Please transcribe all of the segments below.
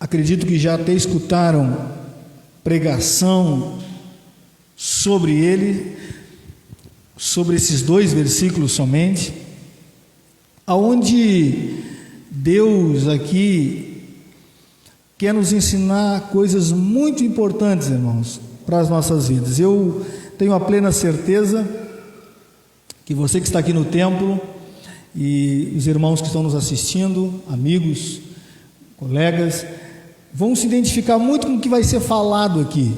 acredito que já até escutaram pregação sobre ele, sobre esses 2 versículos somente, aonde Deus aqui quer nos ensinar coisas muito importantes, irmãos, para as nossas vidas. Eu tenho a plena certeza que você que está aqui no templo e os irmãos que estão nos assistindo, amigos, colegas, vão se identificar muito com o que vai ser falado aqui.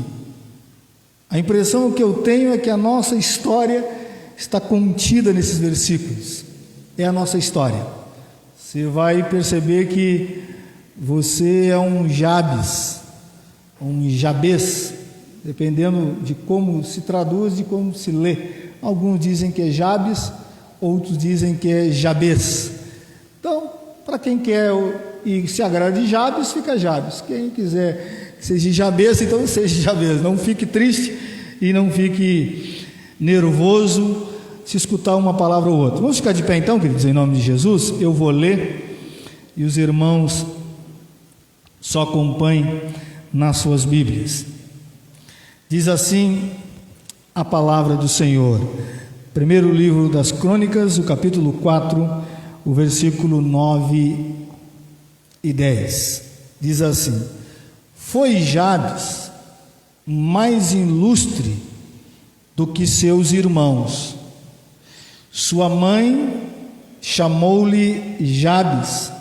A impressão que eu tenho é que a nossa história está contida nesses versículos. É a nossa história. Você vai perceber que você é um Jabes, um Jabez, dependendo de como se traduz, de como se lê. Alguns dizem que é Jabes, outros dizem que é Jabez. Então, para quem quer e se agrada de Jabes, fica Jabes. Quem quiser que seja Jabez, então seja Jabez. Não fique triste e não fique nervoso se escutar uma palavra ou outra. Vamos ficar de pé então, queridos, em nome de Jesus. Eu vou ler e os irmãos só acompanhem nas suas Bíblias. Diz assim a palavra do Senhor. Primeiro livro das Crônicas, o capítulo 4, o versículo 9 e 10. Diz assim: foi Jabes mais ilustre do que seus irmãos. Sua mãe chamou-lhe Jabes,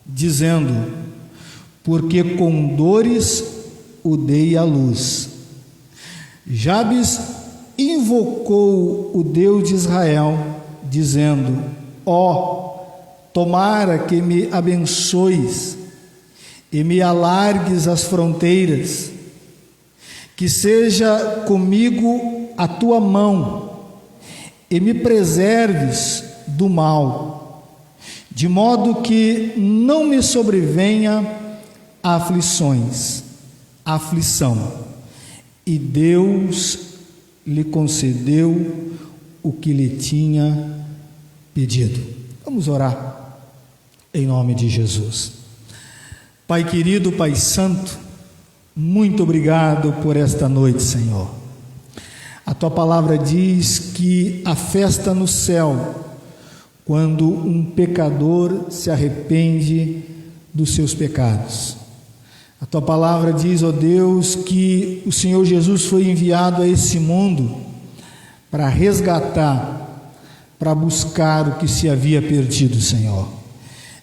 dizendo: porque com dores o dei à luz. Jabes invocou o Deus de Israel, dizendo: ó, tomara que me abençoes e me alargues as fronteiras, que seja comigo a tua mão e me preserves do mal, de modo que não me sobrevenha aflição. E Deus lhe concedeu o que lhe tinha pedido. Vamos orar em nome de Jesus. Pai querido, Pai santo, muito obrigado por esta noite, Senhor. A tua palavra diz que a festa no céu quando um pecador se arrepende dos seus pecados. A tua palavra diz, ó Deus, que o Senhor Jesus foi enviado a esse mundo para resgatar, para buscar o que se havia perdido, Senhor.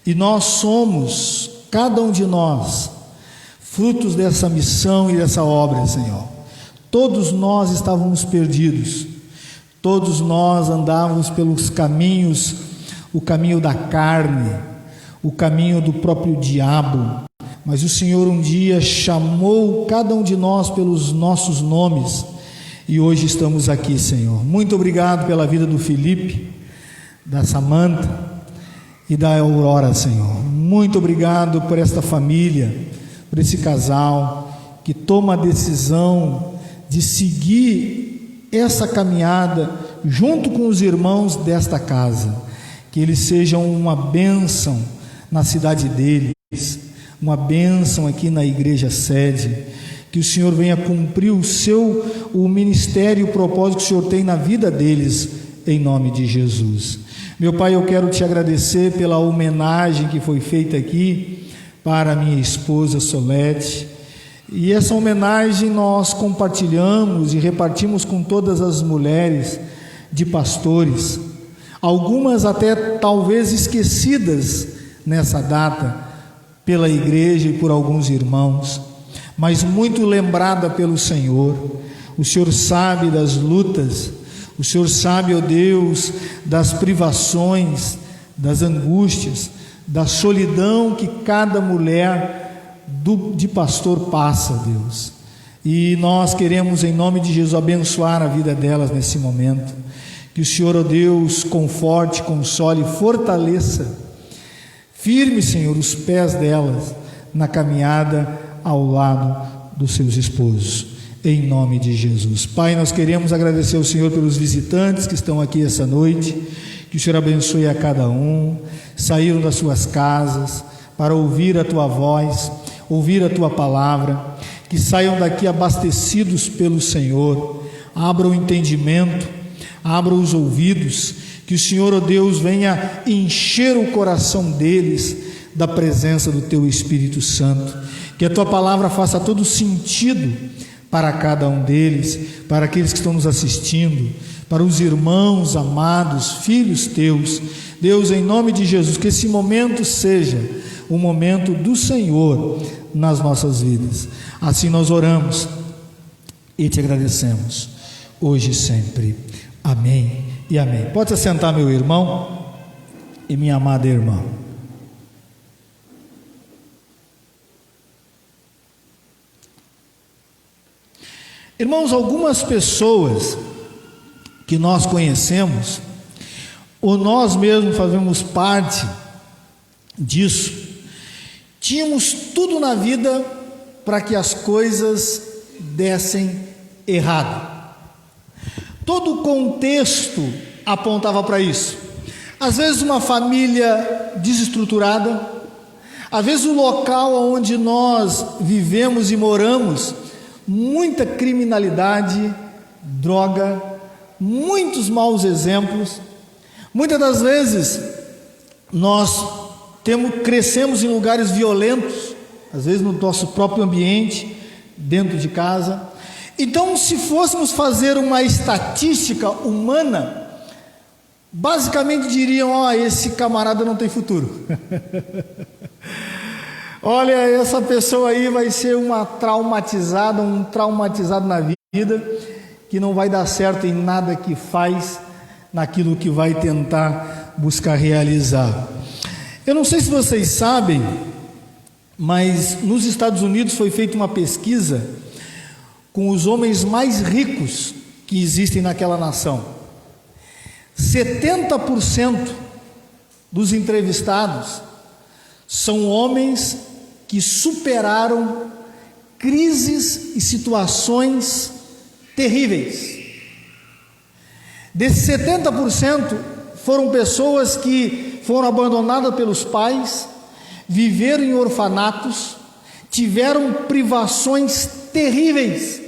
E nós somos, cada um de nós, frutos dessa missão e dessa obra, Senhor. Todos nós estávamos perdidos, todos nós andávamos pelos caminhos, o caminho da carne, o caminho do próprio diabo, mas o Senhor um dia chamou cada um de nós pelos nossos nomes, e hoje estamos aqui, Senhor. Muito obrigado pela vida do Felipe, da Samanta e da Aurora, Senhor. Muito obrigado por esta família, por esse casal que toma a decisão de seguir essa caminhada junto com os irmãos desta casa. Que eles sejam uma bênção na cidade deles, uma bênção aqui na igreja sede, que o Senhor venha cumprir o ministério e o propósito que o Senhor tem na vida deles, em nome de Jesus. Meu Pai, eu quero te agradecer pela homenagem que foi feita aqui para a minha esposa Solete, e essa homenagem nós compartilhamos e repartimos com todas as mulheres de pastores, algumas até talvez esquecidas nessa data pela igreja e por alguns irmãos, mas muito lembrada pelo Senhor. O Senhor sabe das lutas, o Senhor sabe, ó Deus, das privações, das angústias, da solidão que cada mulher de pastor passa, Deus. E nós queremos, em nome de Jesus, abençoar a vida delas nesse momento. Que o Senhor, ó Deus, conforte, console, fortaleça, firme, Senhor, os pés delas na caminhada ao lado dos seus esposos, em nome de Jesus. Pai, nós queremos agradecer ao Senhor pelos visitantes que estão aqui essa noite, que o Senhor abençoe a cada um, saíram das suas casas para ouvir a Tua voz, ouvir a tua palavra, que saiam daqui abastecidos pelo Senhor. Abra o entendimento, abra os ouvidos, que o Senhor, ó Deus, venha encher o coração deles da presença do teu Espírito Santo, que a tua palavra faça todo sentido para cada um deles, para aqueles que estão nos assistindo, para os irmãos amados, filhos teus. Deus, em nome de Jesus, que esse momento seja o momento do Senhor nas nossas vidas. Assim nós oramos e te agradecemos, hoje e sempre. Amém e amém. Pode se assentar, meu irmão e minha amada irmã. Irmãos, algumas pessoas que nós conhecemos, ou nós mesmos fazemos parte disso, tínhamos tudo na vida para que as coisas dessem errado. Todo o contexto apontava para isso. Às vezes uma família desestruturada, às vezes o local onde nós vivemos e moramos, muita criminalidade, droga, muitos maus exemplos. Muitas das vezes nós crescemos em lugares violentos, às vezes no nosso próprio ambiente, dentro de casa. Então, se fôssemos fazer uma estatística humana, basicamente diriam: esse camarada não tem futuro. Olha, essa pessoa aí vai ser um traumatizado na vida, que não vai dar certo em nada que faz, naquilo que vai tentar buscar realizar. Eu não sei se vocês sabem, mas nos Estados Unidos foi feita uma pesquisa com os homens mais ricos que existem naquela nação. 70% dos entrevistados são homens que superaram crises e situações terríveis. Desses 70%, foram pessoas que foram abandonadas pelos pais, viveram em orfanatos, tiveram privações terríveis,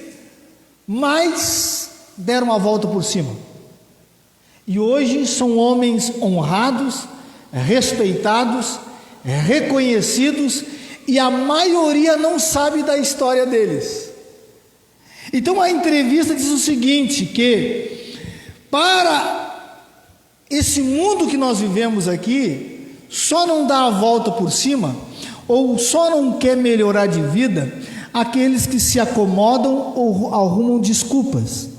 mas deram a volta por cima. E hoje são homens honrados, respeitados, reconhecidos, e a maioria não sabe da história deles. Então a entrevista diz o seguinte, que para esse mundo que nós vivemos aqui, só não dá a volta por cima, ou só não quer melhorar de vida, aqueles que se acomodam ou arrumam desculpas,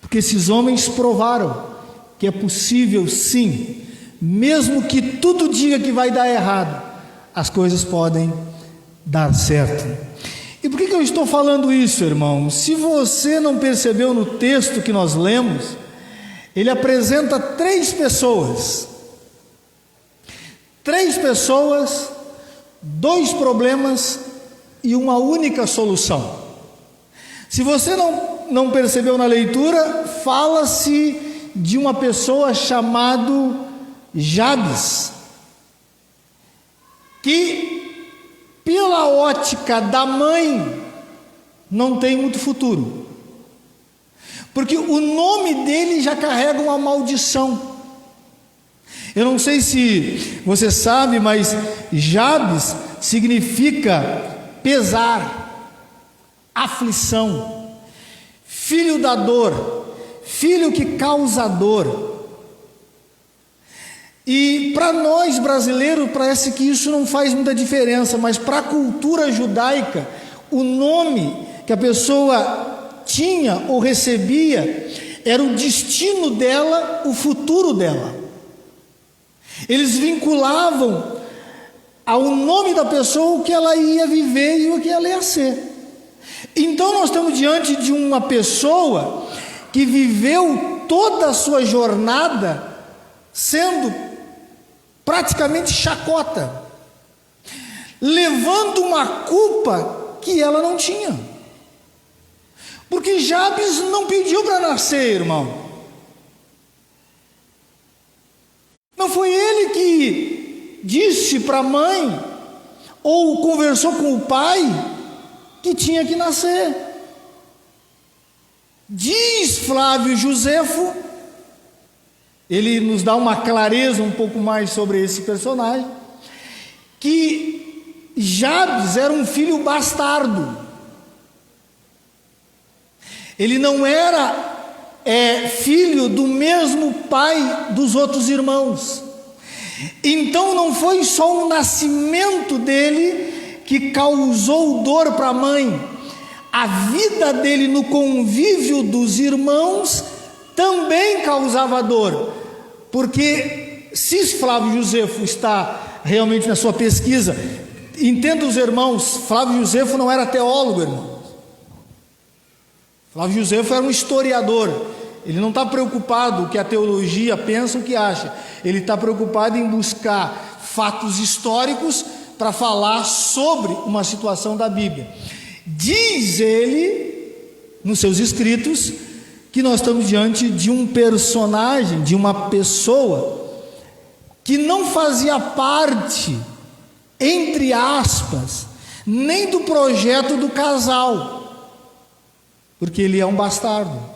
porque esses homens provaram que é possível sim, mesmo que tudo diga que vai dar errado, as coisas podem dar certo. E por que eu estou falando isso, irmão? Se você não percebeu no texto que nós lemos, ele apresenta três pessoas, dois problemas e uma única solução. Se você não percebeu na leitura, fala-se de uma pessoa chamada Jabes, que pela ótica da mãe não tem muito futuro, porque o nome dele já carrega uma maldição. Eu não sei se você sabe, mas Jabes significa pesar, aflição, filho da dor, filho que causa dor. E para nós brasileiros parece que isso não faz muita diferença, mas para a cultura judaica, o nome que a pessoa tinha ou recebia era o destino dela, o futuro dela. Eles vinculavam ao nome da pessoa o que ela ia viver e o que ela ia ser. Então nós estamos diante de uma pessoa que viveu toda a sua jornada sendo praticamente chacota, levando uma culpa que ela não tinha, porque Jabes não pediu para nascer, irmão. Não foi ele que disse para a mãe: ou conversou com o pai que tinha que nascer. Diz Flávio Josefo, ele nos dá uma clareza um pouco mais sobre esse personagem, que Jabes era um filho bastardo. Ele não era filho do mesmo pai dos outros irmãos. Então não foi só o nascimento dele que causou dor para a mãe. A vida dele no convívio dos irmãos também causava dor. Porque se Flávio Josefo está realmente na sua pesquisa, entenda os irmãos, Flávio Josefo não era teólogo, irmão. Flávio Josefo era um historiador. Ele não está preocupado o que a teologia pensa, o que acha. Ele está preocupado em buscar fatos históricos para falar sobre uma situação da Bíblia. Diz ele, nos seus escritos, que nós estamos diante de um personagem, de uma pessoa, que não fazia parte, entre aspas, nem do projeto do casal, porque ele é um bastardo.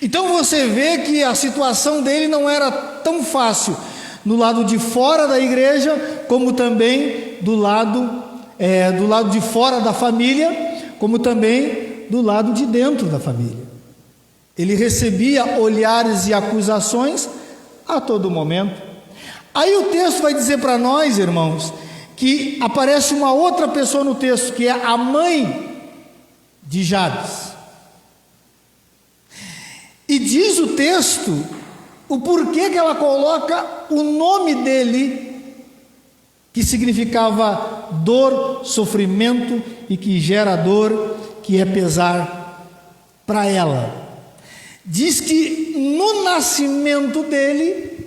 Então você vê que a situação dele não era tão fácil no lado de fora da igreja, como também do lado de fora da família, como também do lado de dentro da família. Ele recebia olhares e acusações a todo momento. Aí o texto vai dizer para nós, irmãos, que aparece uma outra pessoa no texto, que é a mãe de Jabes. E diz o texto o porquê que ela coloca o nome dele, que significava dor, sofrimento, e que gera dor, que é pesar para ela. Diz que no nascimento dele,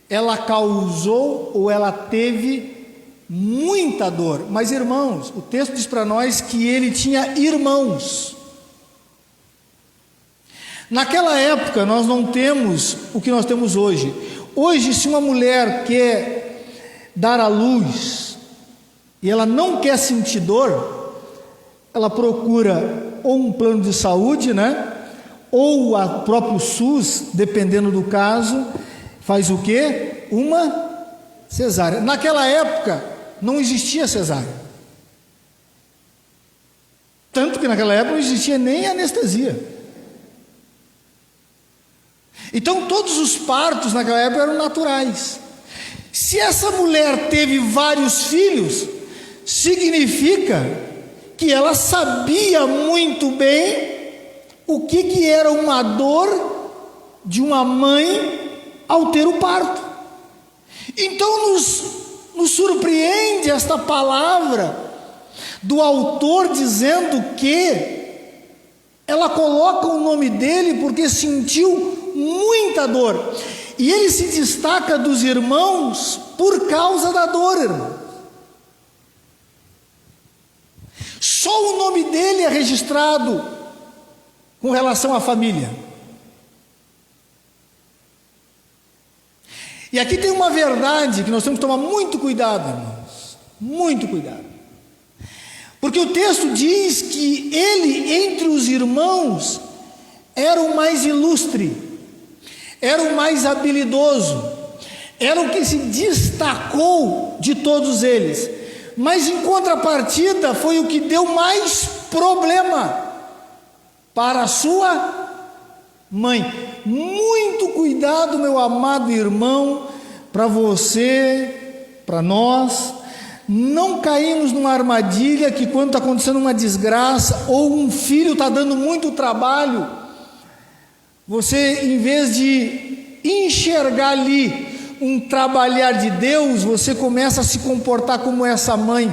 ela causou ou ela teve muita dor. Mas irmãos, o texto diz para nós que ele tinha irmãos. Naquela época nós não temos o que nós temos hoje. Hoje, se uma mulher quer dar à luz e ela não quer sentir dor, ela procura ou um plano de saúde, ou o próprio SUS, dependendo do caso, faz o quê? Uma cesárea. Naquela época não existia cesárea. Tanto que naquela época não existia nem anestesia. Então todos os partos naquela época eram naturais. Se essa mulher teve vários filhos, significa que ela sabia muito bem o que era uma dor de uma mãe ao ter o parto. Então nos surpreende esta palavra do autor dizendo que ela coloca o nome dele porque sentiu muita dor, e ele se destaca dos irmãos por causa da dor, irmão. Só o nome dele é registrado com relação à família. E aqui tem uma verdade que nós temos que tomar muito cuidado, irmãos, muito cuidado, porque o texto diz que ele, entre os irmãos, era o mais ilustre, era o mais habilidoso, era o que se destacou de todos eles, mas em contrapartida foi o que deu mais problema para a sua mãe. Muito cuidado, meu amado irmão, para você, para nós, não caímos numa armadilha que quando está acontecendo uma desgraça, ou um filho está dando muito trabalho, você, em vez de enxergar ali um trabalhar de Deus, você começa a se comportar como essa mãe,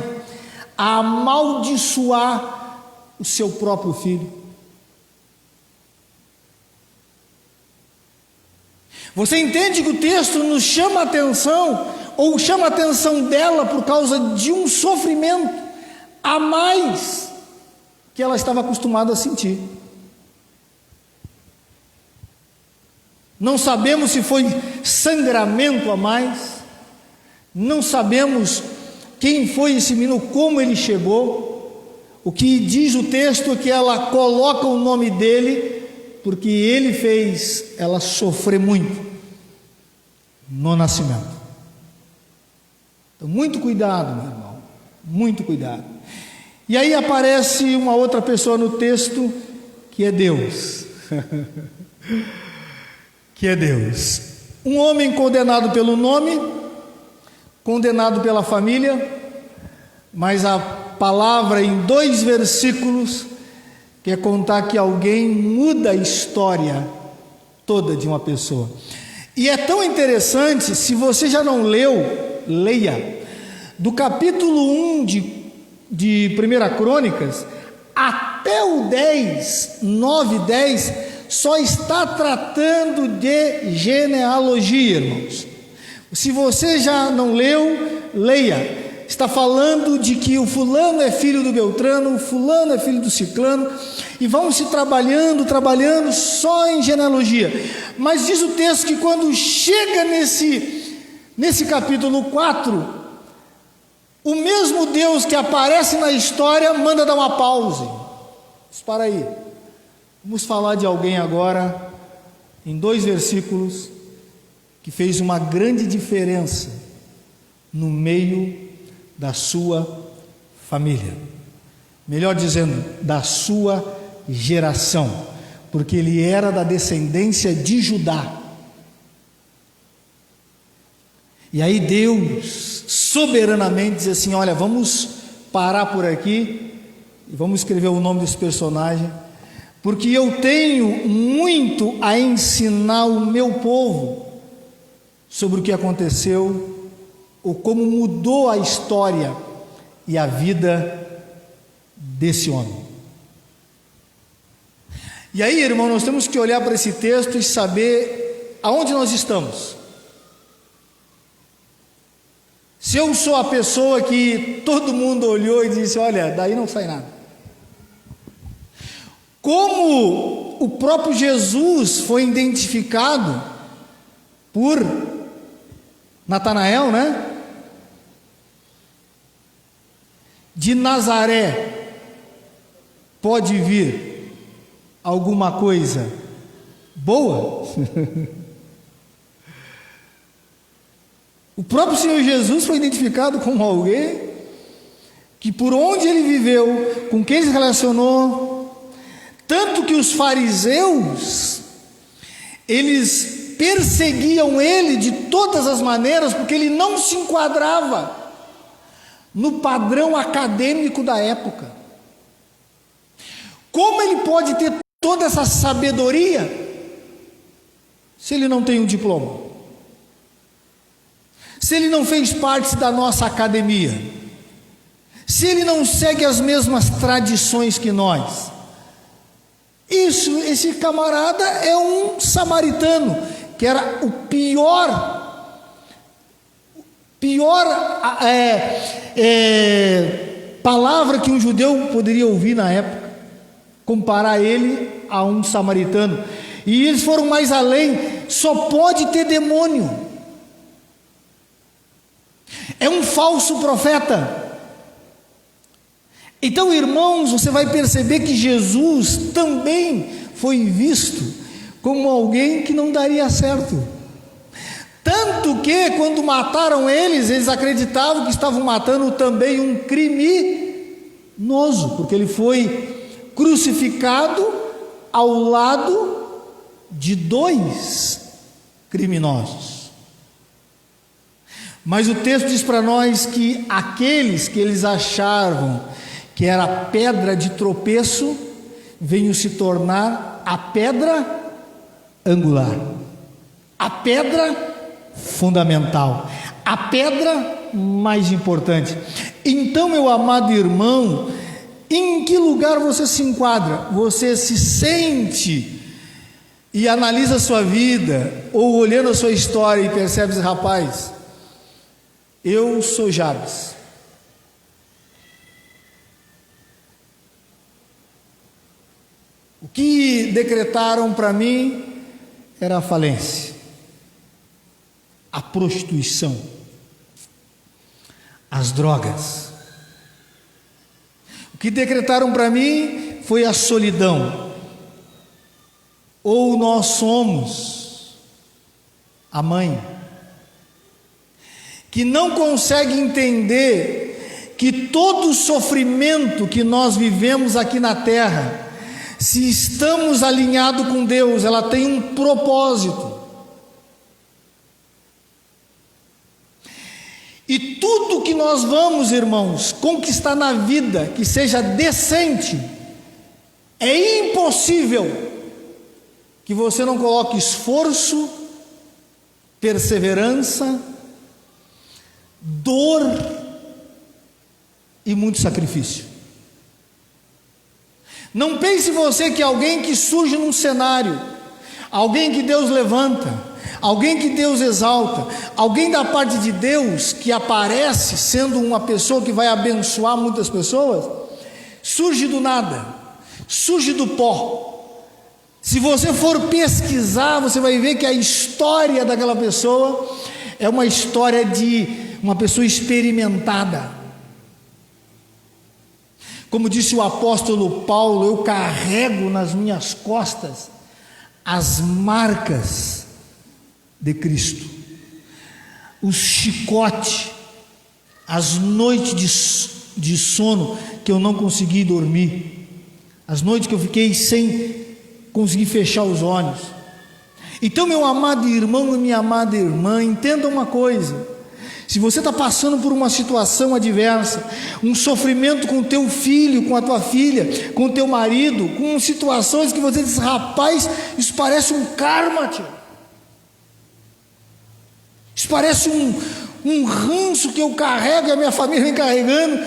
a amaldiçoar o seu próprio filho. Você entende que o texto nos chama a atenção, ou chama a atenção dela por causa de um sofrimento a mais que ela estava acostumada a sentir. Não sabemos se foi sangramento a mais, Não sabemos quem foi esse menino, como ele chegou. O que diz o texto é que ela coloca o nome dele, porque ele fez ela sofrer muito no nascimento. Então, muito cuidado, meu irmão, muito cuidado. E aí aparece uma outra pessoa no texto, que é Deus. Que é Deus. Um homem condenado pelo nome, condenado pela família, mas a palavra em 2 versículos quer contar que alguém muda a história toda de uma pessoa. E é tão interessante, se você já não leu, leia. Do capítulo 1 de 1 Crônicas até o 10, 9 e 10, só está tratando de genealogia, irmãos. Se você já não leu, leia. Está falando de que o fulano é filho do Beltrano, o fulano é filho do Ciclano, e vão se trabalhando só em genealogia. Mas diz o texto que quando chega nesse capítulo 4, o mesmo Deus que aparece na história manda dar uma pausa. Para aí, vamos falar de alguém agora, em 2 versículos, que fez uma grande diferença no meio da sua família, melhor dizendo, da sua geração, porque ele era da descendência de Judá. E aí Deus soberanamente diz assim: olha, vamos parar por aqui e vamos escrever o nome desse personagem, porque eu tenho muito a ensinar o meu povo sobre o que aconteceu, ou como mudou a história e a vida desse homem. E aí, irmão, nós temos que olhar para esse texto e saber aonde nós estamos. Se eu sou a pessoa que todo mundo olhou e disse: olha, daí não sai nada. Como o próprio Jesus foi identificado por Natanael, né? De Nazaré pode vir alguma coisa boa? O próprio Senhor Jesus foi identificado como alguém que, por onde ele viveu, com quem ele se relacionou, tanto que os fariseus, eles perseguiam ele de todas as maneiras, porque ele não se enquadrava no padrão acadêmico da época. Como ele pode ter toda essa sabedoria se ele não tem um diploma? Se ele não fez parte da nossa academia? Se ele não segue as mesmas tradições que nós? Esse camarada é um samaritano, que era o pior palavra que um judeu poderia ouvir na época, comparar ele a um samaritano. E eles foram mais além: só pode ter demônio, é um falso profeta. Então, irmãos, você vai perceber que Jesus também foi visto como alguém que não daria certo. Tanto que, quando mataram eles acreditavam que estavam matando também um criminoso, porque ele foi crucificado ao lado de 2 criminosos. Mas o texto diz para nós que aqueles que eles achavam que era a pedra de tropeço, veio se tornar a pedra angular, a pedra fundamental, a pedra mais importante. Então, meu amado irmão, em que lugar você se enquadra? Você se sente e analisa a sua vida, ou olhando a sua história e percebe: rapaz, eu sou Jabes. O que decretaram para mim era a falência, a prostituição. as drogas. O que decretaram para mim foi a solidão. Ou nós somos a mãe que não consegue entender que todo o sofrimento que nós vivemos aqui na terra, se estamos alinhados com Deus, ela tem um propósito. E tudo que nós vamos, irmãos, conquistar na vida, que seja decente, é impossível que você não coloque esforço, perseverança, dor e muito sacrifício. Não pense você que alguém que surge num cenário, alguém que Deus levanta, alguém que Deus exalta, alguém da parte de Deus que aparece sendo uma pessoa que vai abençoar muitas pessoas, surge do nada, surge do pó. Se você for pesquisar, você vai ver que a história daquela pessoa é uma história de uma pessoa experimentada. Como disse o apóstolo Paulo, eu carrego nas minhas costas as marcas de Cristo, os chicotes, as noites de sono que eu não consegui dormir, as noites que eu fiquei sem conseguir fechar os olhos. Então, meu amado irmão e minha amada irmã, entenda uma coisa: se você está passando por uma situação adversa, um sofrimento com o teu filho, com a tua filha, com o teu marido, com situações que você diz, rapaz, isso parece um karma, tio. Isso parece um ranço que eu carrego e a minha família vem carregando,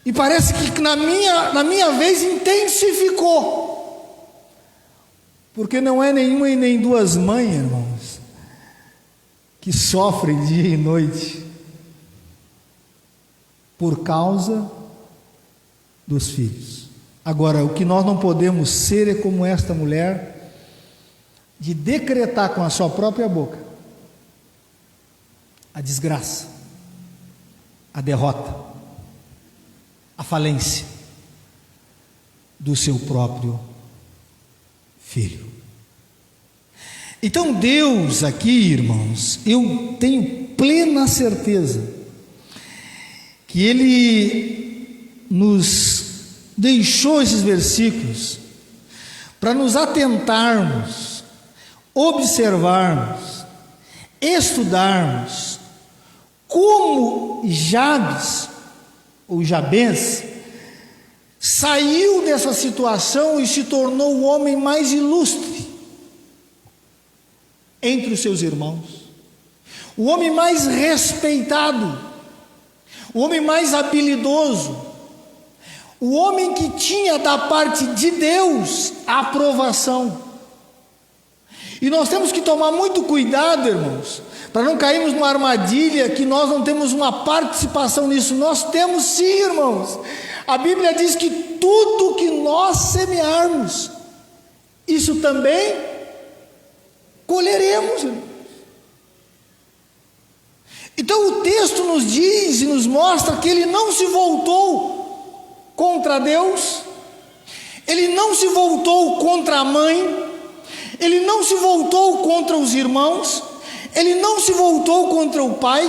e parece que na minha vez intensificou, porque não é nenhuma e nem duas mães, irmãos, que sofrem dia e noite por causa dos filhos. Agora, o que nós não podemos ser é como esta mulher, de decretar com a sua própria boca a desgraça, a derrota, a falência do seu próprio filho. Então Deus aqui, irmãos, eu tenho plena certeza que Ele nos deixou esses versículos para nos atentarmos, observarmos, estudarmos como Jabes, ou Jabez, saiu dessa situação e se tornou o homem mais ilustre entre os seus irmãos, o homem mais respeitado, o homem mais habilidoso, o homem que tinha da parte de Deus a aprovação. E nós temos que tomar muito cuidado, irmãos, para não cairmos numa armadilha que nós não temos uma participação nisso. Nós temos sim, irmãos. A Bíblia diz que tudo que nós semearmos, isso também colheremos, irmãos. Então o texto nos diz e nos mostra que ele não se voltou contra Deus, ele não se voltou contra a mãe, ele não se voltou contra os irmãos, ele não se voltou contra o pai,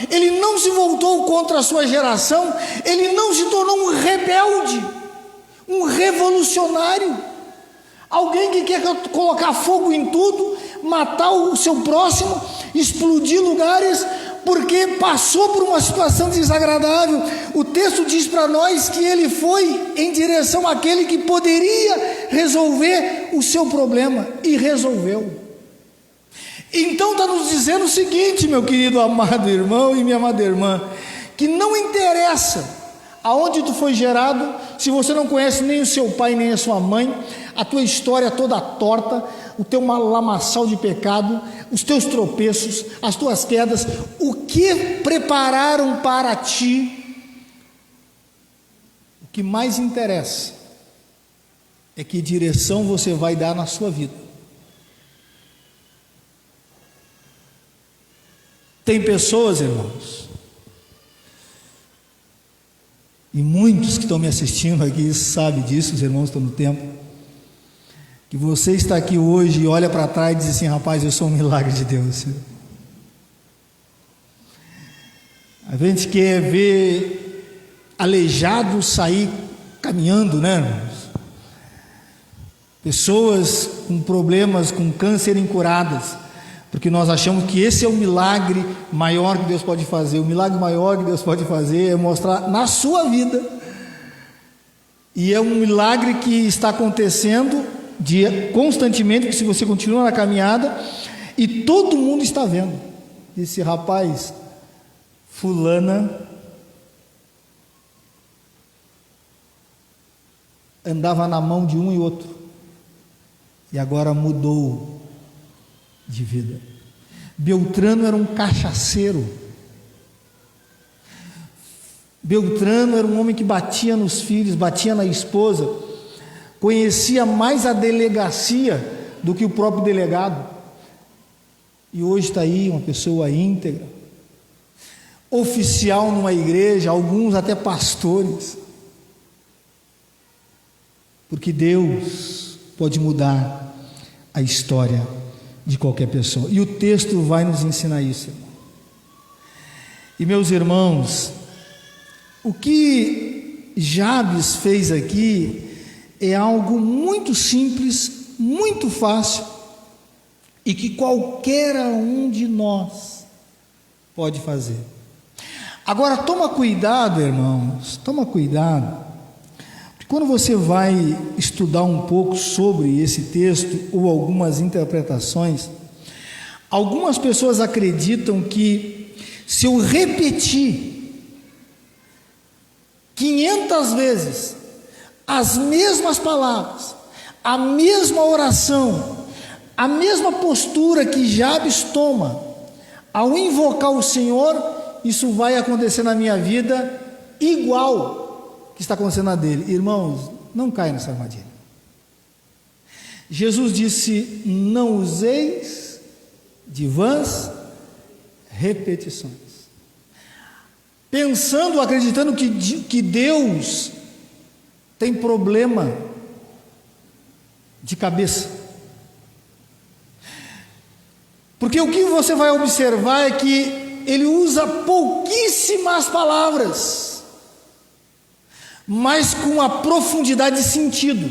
ele não se voltou contra a sua geração, ele não se tornou um rebelde, um revolucionário, alguém que quer colocar fogo em tudo, matar o seu próximo, explodir lugares, porque passou por uma situação desagradável. O texto diz para nós que ele foi em direção àquele que poderia resolver o seu problema, e resolveu. Então está nos dizendo o seguinte, meu querido amado irmão e minha amada irmã, que não interessa aonde tu foi gerado, se você não conhece nem o seu pai nem a sua mãe, a tua história toda torta, o teu lamaçal de pecado, os teus tropeços, as tuas quedas, o que prepararam para ti, o que mais interessa é que direção você vai dar na sua vida. Tem pessoas, irmãos, e muitos que estão me assistindo aqui sabem disso, os irmãos estão no templo, que você está aqui hoje e olha para trás e diz assim: rapaz, eu sou um milagre de Deus. A gente quer ver aleijado sair caminhando, né, irmãos? Pessoas com problemas, com câncer incuradas, porque nós achamos que esse é o milagre maior que Deus pode fazer. O milagre maior que Deus pode fazer é mostrar na sua vida, e é um milagre que está acontecendo constantemente, que se você continua na caminhada, e todo mundo está vendo. Esse rapaz, fulana, andava na mão de um e outro, e agora mudou de vida. Beltrano era um cachaceiro. Beltrano era um homem que batia nos filhos, batia na esposa, conhecia mais a delegacia do que o próprio delegado, e hoje está aí uma pessoa íntegra, oficial numa igreja, alguns até pastores, porque Deus pode mudar a história de qualquer pessoa, e o texto vai nos ensinar isso, irmão. E meus irmãos, o que Jabes fez aqui é algo muito simples, muito fácil, e que qualquer um de nós pode fazer. Agora toma cuidado, irmãos, toma cuidado, porque quando você vai estudar um pouco sobre esse texto ou algumas interpretações, algumas pessoas acreditam que se eu repetir 500 vezes as mesmas palavras, a mesma oração, a mesma postura que Jabes toma ao invocar o Senhor, isso vai acontecer na minha vida igual que está acontecendo na dele. Irmãos, não caia nessa armadilha. Jesus disse: não useis de vãs repetições. Pensando, acreditando que Deus tem problema de cabeça. Porque o que você vai observar é que ele usa pouquíssimas palavras, mas com a profundidade de sentido.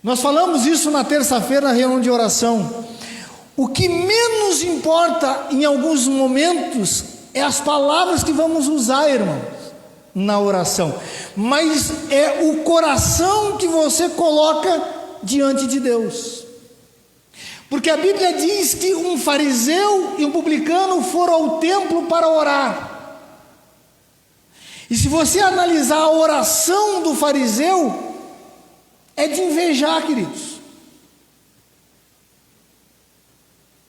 Nós falamos isso na terça-feira na reunião de oração. O que menos importa em alguns momentos é as palavras que vamos usar, irmãos, na oração, mas é o coração que você coloca diante de Deus. Porque a Bíblia diz que um fariseu e um publicano foram ao templo para orar. E se você analisar a oração do fariseu, é de invejar, queridos.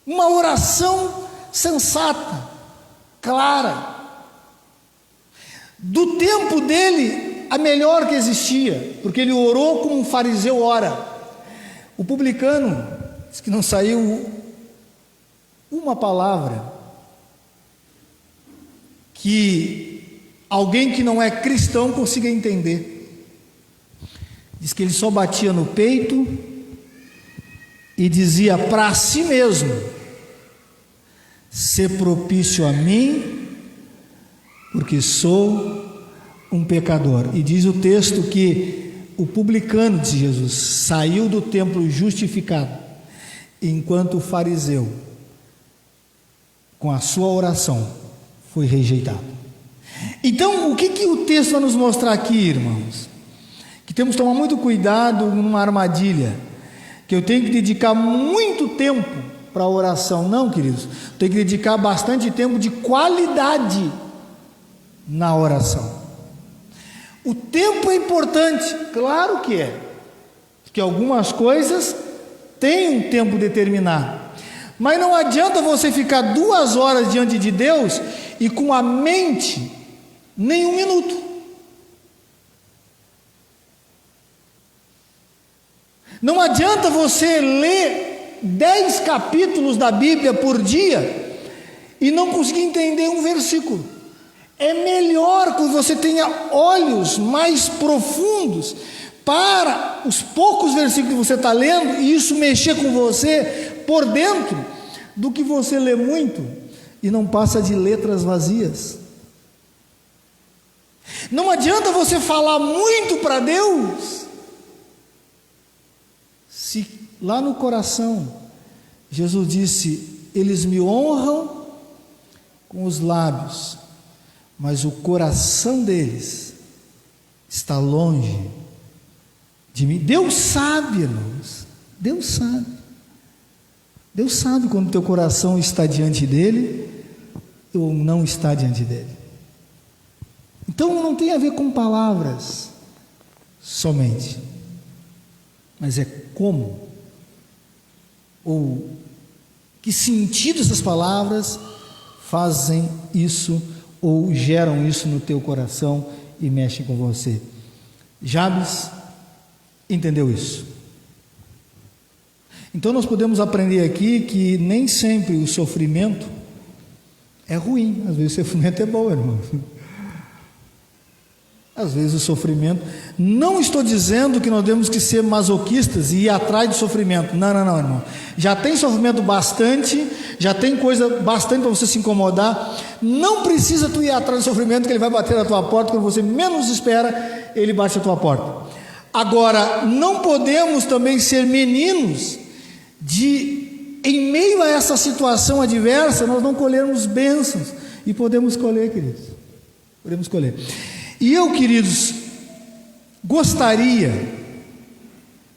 Uma oração sensata, clara. Do tempo dele, a melhor que existia, porque ele orou como um fariseu ora. O publicano diz que não saiu uma palavra que alguém que não é cristão consiga entender. Diz que ele só batia no peito e dizia para si mesmo: ser propício a mim, porque sou um pecador. E diz o texto que o publicano de Jesus saiu do templo justificado, enquanto o fariseu, com a sua oração, foi rejeitado. Então, o que o texto vai nos mostrar aqui, irmãos? Que temos que tomar muito cuidado numa armadilha, que eu tenho que dedicar muito tempo para a oração. Não, queridos, tenho que dedicar bastante tempo de qualidade na oração. O tempo é importante, claro que é, porque algumas coisas tem um tempo determinado, mas não adianta você ficar 2 horas diante de Deus e com a mente nem 1 minuto. Não adianta você ler 10 capítulos da Bíblia por dia e não conseguir entender um versículo. É melhor que você tenha olhos mais profundos para os poucos versículos que você está lendo, e isso mexer com você por dentro, do que você lê muito e não passa de letras vazias. Não adianta você falar muito para Deus, se lá no coração, Jesus disse: eles me honram com os lábios, mas o coração deles está longe de mim. Deus sabe, irmãos, Deus sabe. Deus sabe quando o teu coração está diante dele ou não está diante dele. Então não tem a ver com palavras somente, mas é como, ou que sentido essas palavras fazem isso ou geram isso no teu coração e mexem com você. Jabes entendeu isso. Então nós podemos aprender aqui que nem sempre o sofrimento é ruim. Às vezes o sofrimento é bom, irmão. Às vezes o sofrimento, não estou dizendo que nós temos que ser masoquistas e ir atrás do sofrimento, não, irmão, já tem sofrimento bastante, já tem coisa bastante para você se incomodar, não precisa tu ir atrás do sofrimento, que ele vai bater na tua porta, quando você menos espera, ele bate na tua porta. Agora, não podemos também ser meninos, em meio a essa situação adversa, nós não colhermos bênçãos, e podemos colher, queridos, podemos colher. E eu, queridos, gostaria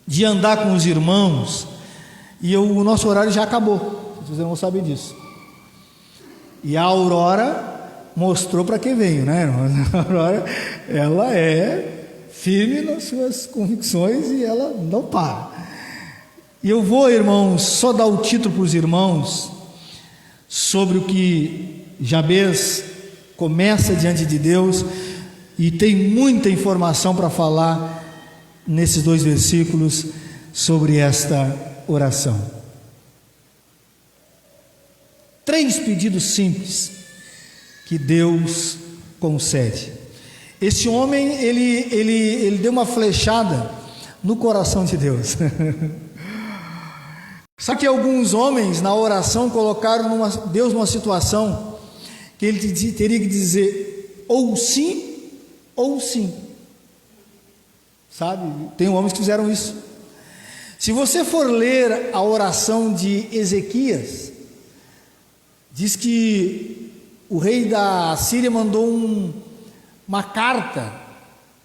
de andar com os irmãos, e o nosso horário já acabou, vocês não sabem disso, e a Aurora mostrou para que veio, né, irmão? A Aurora, ela é firme nas suas convicções e ela não para. E eu vou, irmãos, só dar o título para os irmãos sobre o que Jabes começa diante de Deus, e tem muita informação para falar nesses 2 versículos sobre esta oração. 3 pedidos simples que Deus concede. Esse homem, ele deu uma flechada no coração de Deus. Sabe que alguns homens na oração colocaram Deus numa situação que ele teria que dizer ou sim ou sim, sabe? Tem homens que fizeram isso. Se você for ler a oração de Ezequias, diz que o rei da Síria mandou uma carta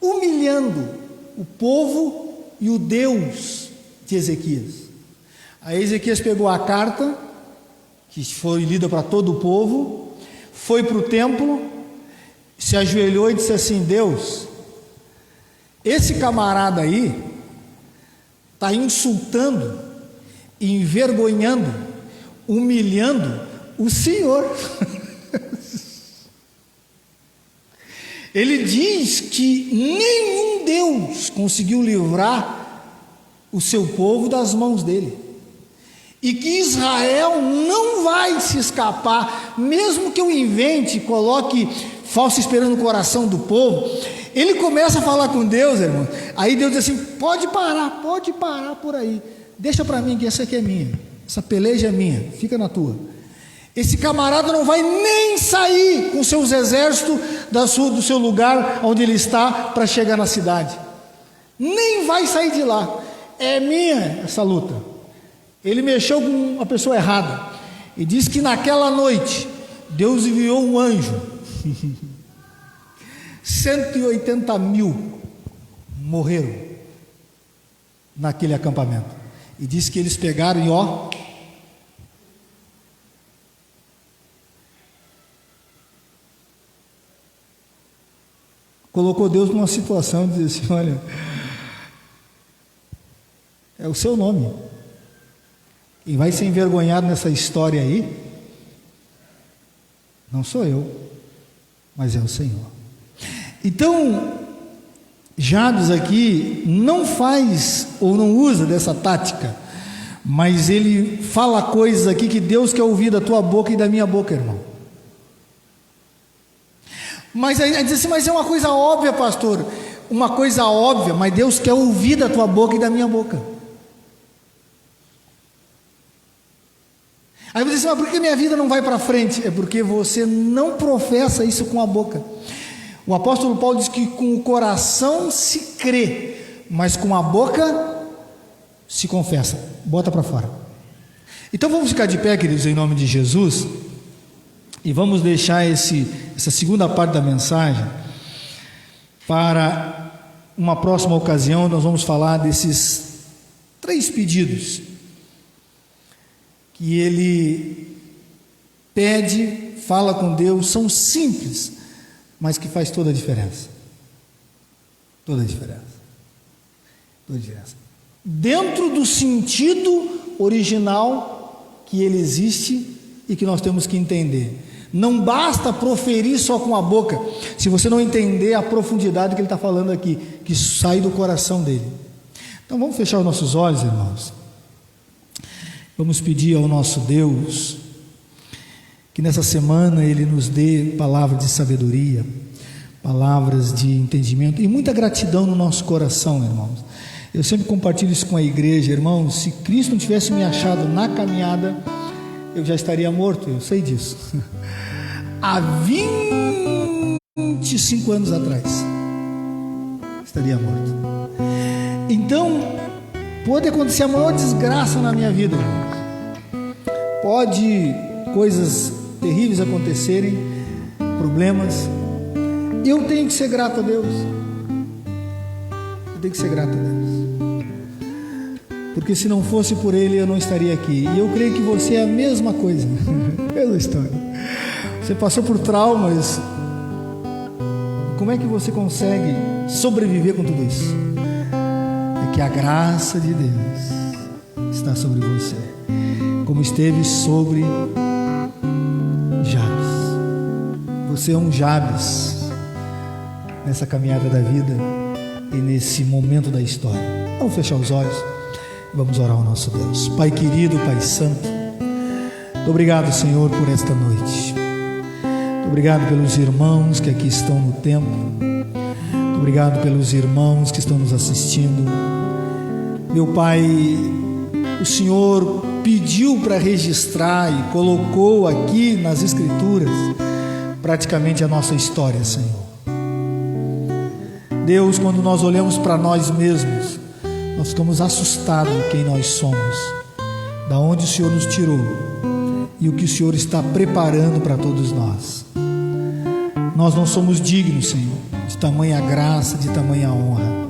humilhando o povo e o Deus de Ezequias. Aí Ezequias pegou a carta, que foi lida para todo o povo, foi para o templo, se ajoelhou e disse assim: Deus, esse camarada aí está insultando, envergonhando, humilhando o Senhor. Ele diz que nenhum Deus conseguiu livrar o seu povo das mãos dele, e que Israel não vai se escapar, mesmo que eu invente, coloque falsa esperança no coração do povo. Ele começa a falar com Deus, irmão. Aí Deus diz assim: pode parar por aí, deixa para mim que essa aqui é minha, essa peleja é minha, fica na tua. Esse camarada não vai nem sair com seus exércitos do seu lugar onde ele está para chegar na cidade, nem vai sair de lá, é minha essa luta. Ele mexeu com uma pessoa errada, e diz que naquela noite Deus enviou um anjo, 180 mil morreram naquele acampamento, e diz que eles pegaram e colocou Deus numa situação de dizer assim: olha, é o seu nome, quem vai ser envergonhado nessa história aí não sou eu, mas é o Senhor. Então Jabes aqui não faz ou não usa dessa tática, mas ele fala coisas aqui que Deus quer ouvir da tua boca e da minha boca, irmão. Mas aí diz assim, mas é uma coisa óbvia, pastor. Uma coisa óbvia, mas Deus quer ouvir da tua boca e da minha boca. Aí você diz assim, mas por que minha vida não vai para frente? É porque você não professa isso com a boca. O apóstolo Paulo diz que com o coração se crê, mas com a boca se confessa. Bota para fora. Então vamos ficar de pé, queridos, em nome de Jesus, e vamos deixar essa segunda parte da mensagem para uma próxima ocasião. Nós vamos falar desses 3 pedidos que ele pede, fala com Deus, são simples, mas que faz toda a diferença. Toda a diferença. Toda a diferença. Dentro do sentido original que ele existe e que nós temos que entender. Não basta proferir só com a boca, se você não entender a profundidade que ele está falando aqui, que sai do coração dele. Então vamos fechar os nossos olhos, irmãos. Vamos pedir ao nosso Deus que nessa semana Ele nos dê palavras de sabedoria, palavras de entendimento e muita gratidão no nosso coração, irmãos. Eu sempre compartilho isso com a igreja, irmãos. Se Cristo não tivesse me achado na caminhada, eu já estaria morto, eu sei disso. Há 25 anos atrás, estaria morto. Então, pode acontecer a maior desgraça na minha vida, irmãos. Pode coisas terríveis acontecerem, problemas. Eu tenho que ser grato a Deus. Eu tenho que ser grato a Deus. Porque se não fosse por Ele, eu não estaria aqui. E eu creio que você é a mesma coisa. Mesma história. Você passou por traumas. Como é que você consegue sobreviver com tudo isso? É que a graça de Deus está sobre você, como esteve sobre Jabes. Você é um Jabes nessa caminhada da vida e nesse momento da história. Vamos fechar os olhos e vamos orar ao nosso Deus. Pai querido, Pai santo, muito obrigado, Senhor, por esta noite. Muito obrigado pelos irmãos que aqui estão no templo. Muito obrigado pelos irmãos que estão nos assistindo. Meu Pai, o Senhor pediu para registrar e colocou aqui nas Escrituras praticamente a nossa história, Senhor. Deus, quando nós olhamos para nós mesmos, nós ficamos assustados de quem nós somos, da onde o Senhor nos tirou e o que o Senhor está preparando para todos nós. Nós não somos dignos, Senhor, de tamanha graça, de tamanha honra,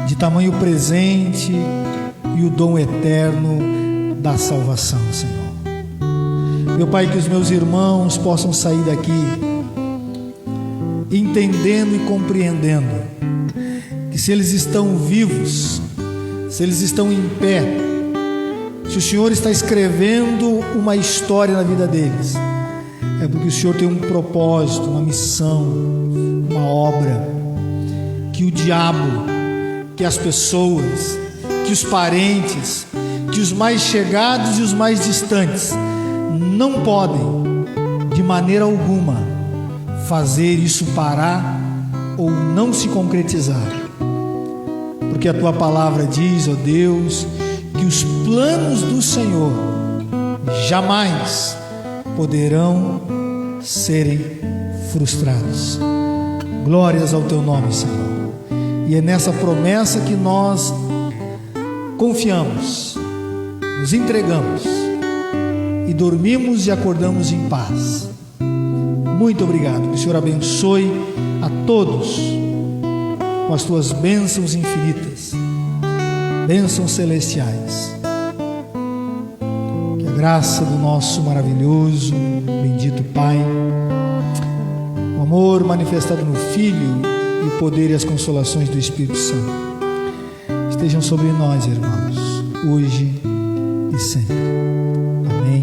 de tamanho presente e o dom eterno da salvação, Senhor. Meu Pai, que os meus irmãos possam sair daqui entendendo e compreendendo que se eles estão vivos, se eles estão em pé, se o Senhor está escrevendo uma história na vida deles, é porque o Senhor tem um propósito, uma missão, uma obra, que o diabo, que as pessoas, que os parentes, que os mais chegados e os mais distantes não podem de maneira alguma fazer isso parar ou não se concretizar, porque a tua palavra diz, ó Deus, que os planos do Senhor jamais poderão serem frustrados. Glórias ao teu nome, Senhor. E é nessa promessa que nós confiamos, nos entregamos e dormimos e acordamos em paz. Muito obrigado. Que o Senhor abençoe a todos com as tuas bênçãos infinitas, bênçãos celestiais. Que a graça do nosso maravilhoso, bendito Pai, o amor manifestado no Filho e o poder e as consolações do Espírito Santo estejam sobre nós, irmãos, hoje e sempre.